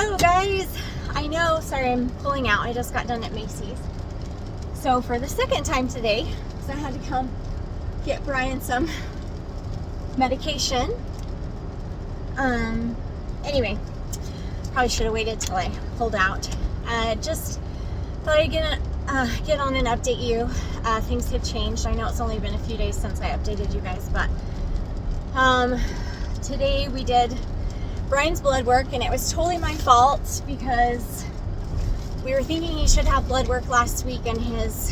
Hello guys, I know, sorry I'm pulling out, I just got done at Macy's. So for the second time today, so I had to come get Bryan some medication. Anyway, probably should have waited till I pulled out. Just thought I'd get on and update you. Things have changed. I know it's only been a few days since I updated you guys, but today we did Bryan's blood work, and it was totally my fault because we were thinking he should have blood work last week, and his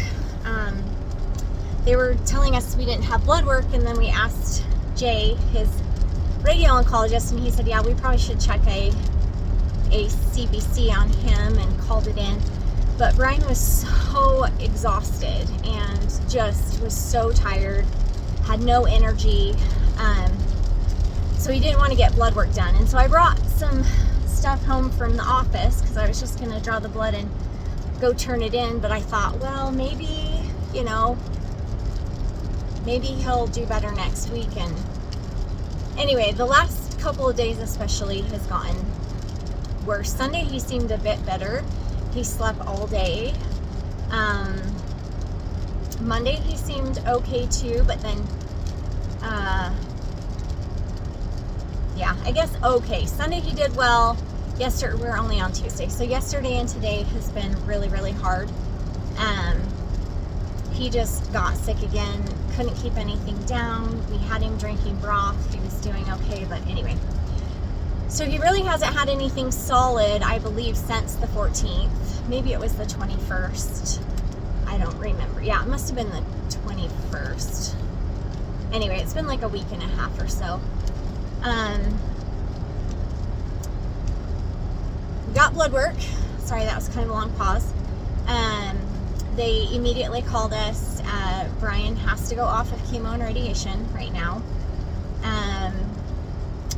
they were telling us we didn't have blood work, and then we asked Jay, his radio oncologist, and he said, yeah, we probably should check a CBC on him, and called it in. But Bryan was so exhausted and just was so tired, had no energy, so he didn't want to get blood work done. And so I brought some stuff home from the office because I was just going to draw the blood and go turn it in. But I thought, well, maybe, you know, maybe he'll do better next week. And anyway, the last couple of days especially has gotten worse. Sunday he seemed a bit better. He slept all day. Monday he seemed okay too, but then yeah, I guess okay. Sunday he did well. Yesterday, we're only on Tuesday, so yesterday and today has been really, really hard. He just got sick again, couldn't keep anything down. We had him drinking broth. He was doing okay, but anyway. So he really hasn't had anything solid, I believe, since the 14th. Maybe it was the 21st. I don't remember. Yeah, it must have been the 21st. Anyway, it's been like a week and a half or so. We got blood work. Sorry, that was kind of a long pause. They immediately called us. Bryan has to go off of chemo and radiation right now.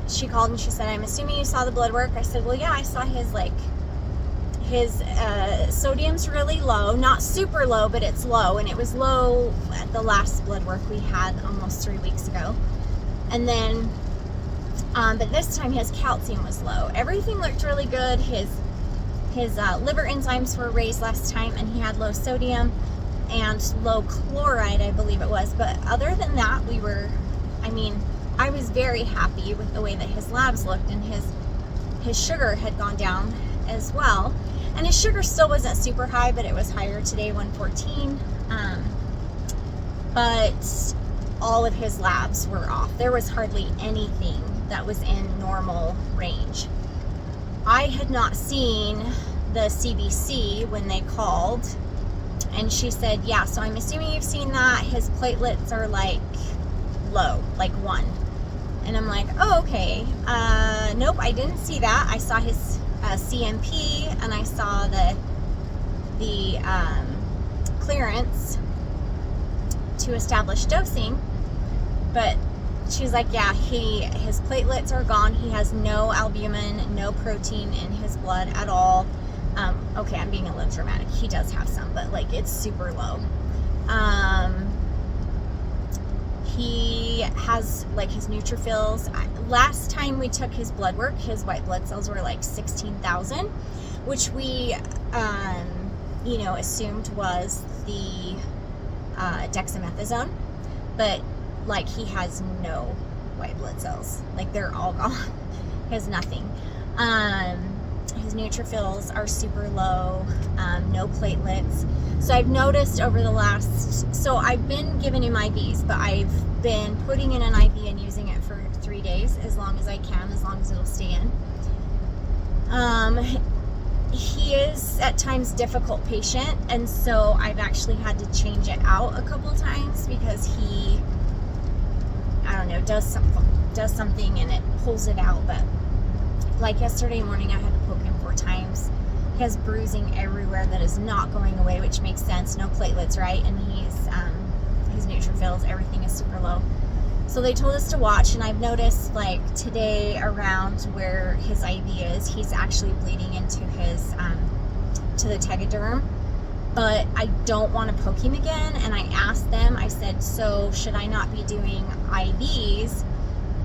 She called and she said, I'm assuming you saw the blood work. I said, well, yeah, I saw his sodium's really low, not super low, but it's low, and it was low at the last blood work we had almost 3 weeks ago. And then but this time his calcium was low. Everything looked really good. His liver enzymes were raised last time, and he had low sodium and low chloride, I believe it was. But other than that, I was very happy with the way that his labs looked, and his sugar had gone down as well. And his sugar still wasn't super high, but it was higher today, 114. But all of his labs were off. There was hardly anything that was in normal range. I had not seen the CBC when they called, and she said, yeah, so I'm assuming you've seen that. His platelets are like low, like 1. And I'm like, oh, okay. Nope, I didn't see that. I saw his CMP, and I saw the clearance to establish dosing. But she's like, yeah, his platelets are gone. He has no albumin, no protein in his blood at all. Okay, I'm being a little dramatic. He does have some, but like it's super low. He has like his neutrophils. Last time we took his blood work, his white blood cells were like 16,000, which we, assumed was the dexamethasone, but like he has no white blood cells. Like they're all gone. He has nothing. His neutrophils are super low, no platelets. So I've noticed over the so I've been giving him IVs, but I've been putting in an IV and using it for 3 days, as long as I can, as long as it'll stay in. He is at times difficult patient, and so I've actually had to change it out a couple times because he, I don't know, does something and it pulls it out. But like yesterday morning, I had to poke him 4 times. He has bruising everywhere that is not going away, which makes sense. No platelets, right? And his neutrophils, everything is super low. So they told us to watch, and I've noticed like today around where his IV is, he's actually bleeding into his to the tegaderm. But I don't want to poke him again, and I asked them, I said, so should I not be doing IVs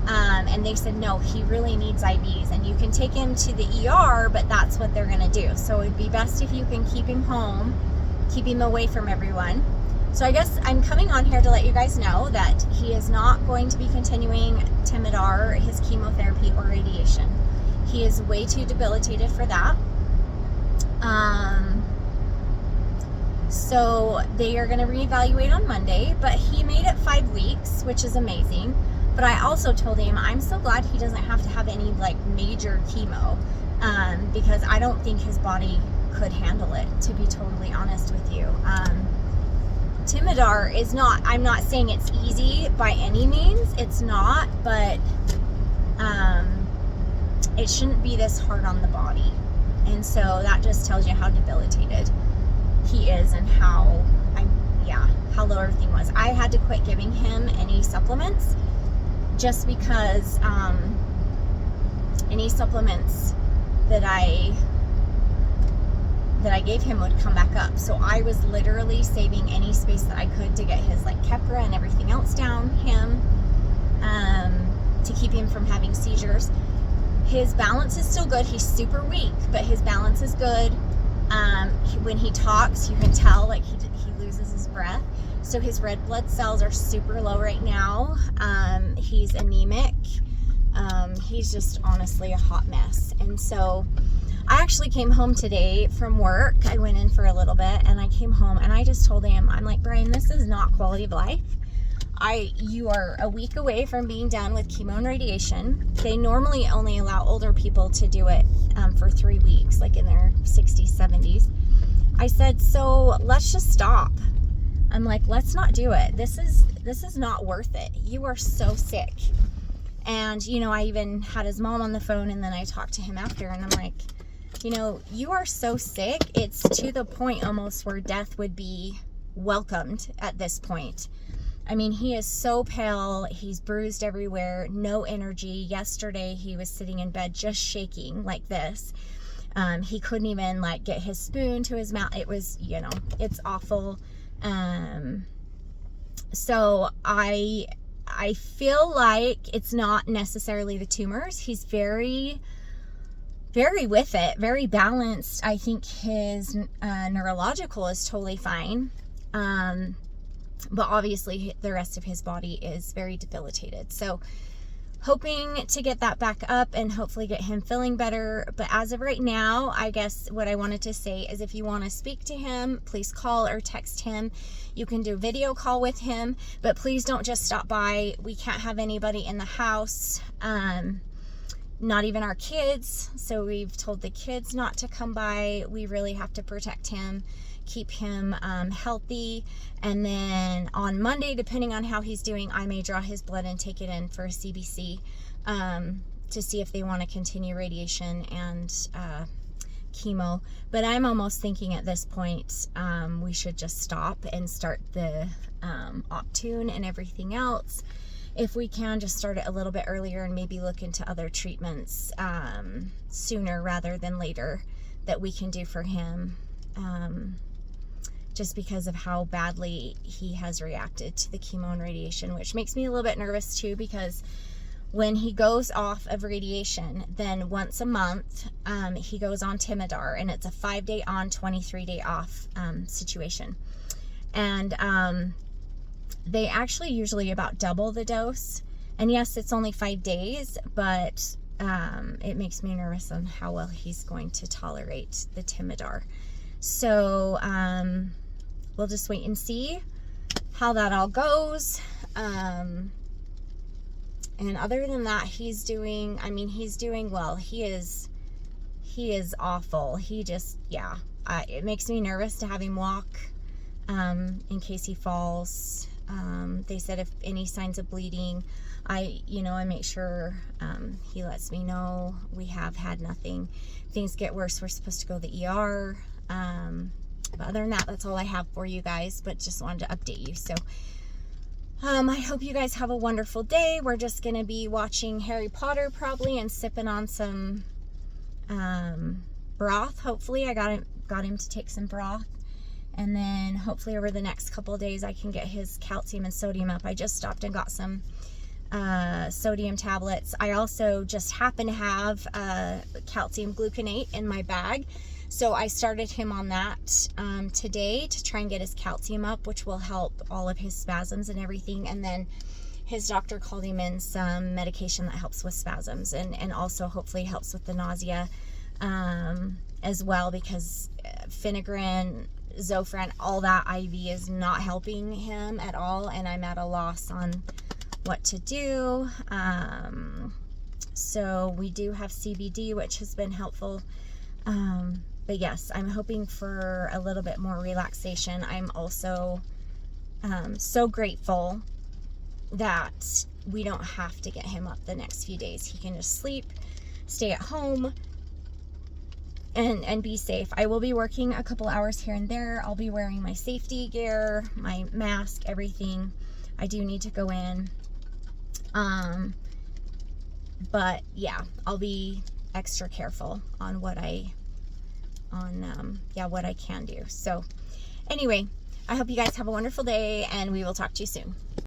And they said, no, he really needs IVs, and you can take him to the ER, but that's what they're going to do. So it'd be best if you can keep him home, keep him away from everyone. So I guess I'm coming on here to let you guys know that he is not going to be continuing Timidar, his chemotherapy or radiation. He is way too debilitated for that. So they are going to reevaluate on Monday, but he made it 5 weeks, which is amazing. But I also told him I'm so glad he doesn't have to have any like major chemo, because I don't think his body could handle it, to be totally honest with you. Timidar is not, I'm not saying it's easy by any means, it's not, but it shouldn't be this hard on the body. And so that just tells you how debilitated he is and how low everything was. I had to quit giving him any supplements just because any supplements that I gave him would come back up. So I was literally saving any space that I could to get his like Keppra and everything else down him, to keep him from having seizures. His balance is still good. He's super weak, but his balance is good. When he talks, you can tell like he loses his breath. So his red blood cells are super low right now. He's anemic. He's just honestly a hot mess. And so I actually came home today from work. I went in for a little bit and I came home and I just told him, I'm like, Bryan, this is not quality of life. You are a week away from being done with chemo and radiation. They normally only allow older people to do it for 3 weeks, like in their 60s, 70s. I said, so let's just stop. I'm like, let's not do it. This is not worth it. You are so sick. And, you know, I even had his mom on the phone and then I talked to him after and I'm like, you know, you are so sick. It's to the point almost where death would be welcomed at this point. I mean, he is so pale. He's bruised everywhere, no energy. Yesterday, he was sitting in bed just shaking like this. He couldn't even like get his spoon to his mouth. It was, you know, it's awful. So I feel like it's not necessarily the tumors. He's very, very with it, very balanced. I think his neurological is totally fine. But obviously the rest of his body is very debilitated. So hoping to get that back up and hopefully get him feeling better. But as of right now, I guess what I wanted to say is if you want to speak to him, please call or text him. You can do a video call with him, but please don't just stop by. We can't have anybody in the house, not even our kids. So we've told the kids not to come by. We really have to protect him, keep him healthy. And then on Monday, depending on how he's doing, I may draw his blood and take it in for a CBC to see if they want to continue radiation and chemo. But I'm almost thinking at this point we should just stop and start the Optune and everything else. If we can, just start it a little bit earlier and maybe look into other treatments sooner rather than later that we can do for him. Just because of how badly he has reacted to the chemo and radiation, which makes me a little bit nervous too, because when he goes off of radiation, then once a month, he goes on Timidar, and it's a 5-day on, 23-day off situation. And they actually usually about double the dose. And yes, it's only 5 days, but it makes me nervous on how well he's going to tolerate the Timidar. So we'll just wait and see how that all goes. And other than that, he's doing well. He is awful. He just, it makes me nervous to have him walk in case he falls. They said if any signs of bleeding, I make sure he lets me know. We have had nothing. Things get worse, we're supposed to go to the ER. But other than that, that's all I have for you guys, but just wanted to update you. So I hope you guys have a wonderful day. We're just going to be watching Harry Potter probably and sipping on some broth. Hopefully I got him to take some broth. And then hopefully over the next couple of days I can get his calcium and sodium up. I just stopped and got some sodium tablets. I also just happen to have calcium gluconate in my bag. So I started him on that today to try and get his calcium up, which will help all of his spasms and everything. And then his doctor called him in some medication that helps with spasms and also hopefully helps with the nausea as well, because Finagrin, Zofran, all that IV is not helping him at all, and I'm at a loss on what to do. So we do have CBD, which has been helpful. But yes, I'm hoping for a little bit more relaxation. I'm also so grateful that we don't have to get him up the next few days. He can just sleep, stay at home, and be safe. I will be working a couple hours here and there. I'll be wearing my safety gear, my mask, everything. I do need to go in. But yeah, I'll be extra careful on what I can do. So anyway, I hope you guys have a wonderful day, and we will talk to you soon.